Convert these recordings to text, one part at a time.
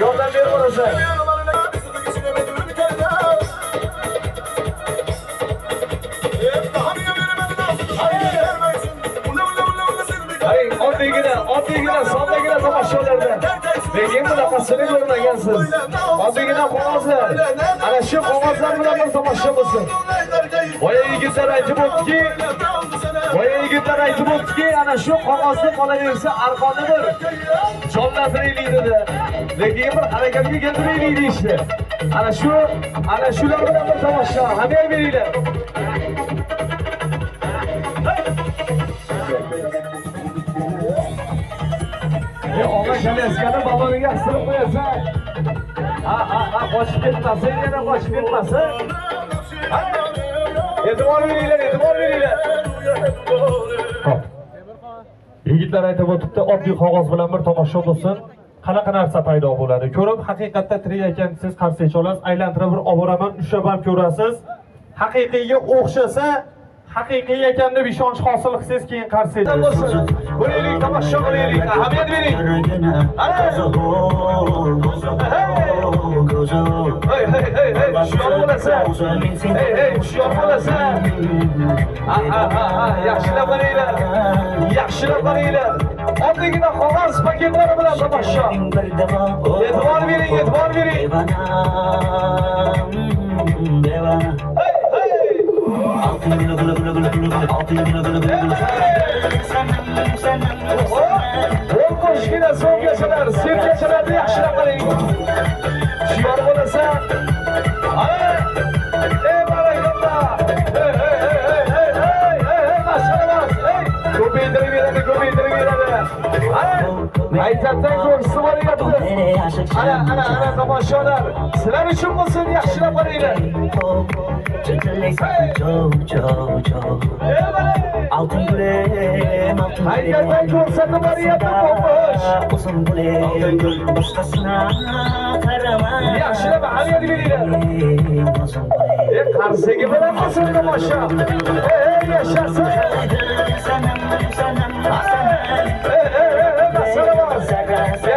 yordam berib borasan. Oddiygina, soddagina tomoshalarda. Lekin bunaqasini ko'rmagansiz. Oddiygina qog'ozlar. Ana shu qog'ozlar bilan bir tomosha bo'lsin. Boya yigitlar aytib o'tdiki, ana shu qog'ozni qolaversa arqonidir. Jonlantiraylik dedi. Lekin bir harakatga keltiraylik deyishdi. Ana shular bilan bir tomosha. Hamma beringlar. Ona keleskani baloniga astirib qo'yasan. Qochib ketmasin, yana qochib ketmasin. E'tibor beringlar. Yigitlar aytib o'tibdi, oddiy qog'oz bilan bir tomosha bo'lsin. Qanaqa narsa paydo bo'ladi? Ko'rib, haqiqatda tirik ekan siz qarshi olasiz, aylantirib bir olib boraman, ushlab ham ko'rasiz. Haqiqiyga o'xshasa, haqiqiy ekan deb ishonch hosil qilsangiz keyin qarshida bo'lsin. Bo'laylik, tomosha bo'laylik, ahamiyat bering. Hey, shuyor bo'lasan. Hey, shuyor bo'lasan. Yaxshilab qaranglar. Oddiygina qog'oz paketlari bilan tomosha. E'tibor bering. Qo'shgina so'nggachalar, sergachalarni yaxshilab qarang. Shuyor bo'lasan. Ko'paytirib beradi. Aytdan ko'rsa bo'lyapti. Ana tomoshalar. Sizlar uchun bo'lsin, yaxshilab qaranglar. Altın gülüm, aytdan ko'rsatib boryapti qo'sh. Uzun gülüm, boshqasina qarama. Yaxshilab ahamiyat beringlar. Qarsiga bilan bo'lsin tomosha. Yashasin.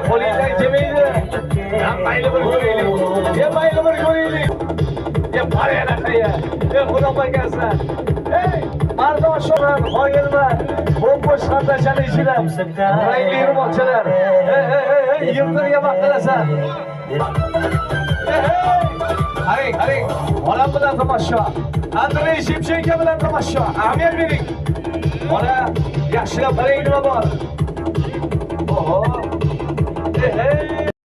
Qo'lingdan kelmaydi. Mayli bir ko'raylik. Parayana qaya. Xudo qo'ygansan. Mardosholar, qoyilman. Bo'sh qandachani ichida. Rangli rumoqchalar. Yildirga vaqtilasan. Qarang. Onam bilan tomosha. Andrey Shevchenko bilan tomosha. Ahamiyat bering. Ona yaxshilab qarang nima bor. Oho.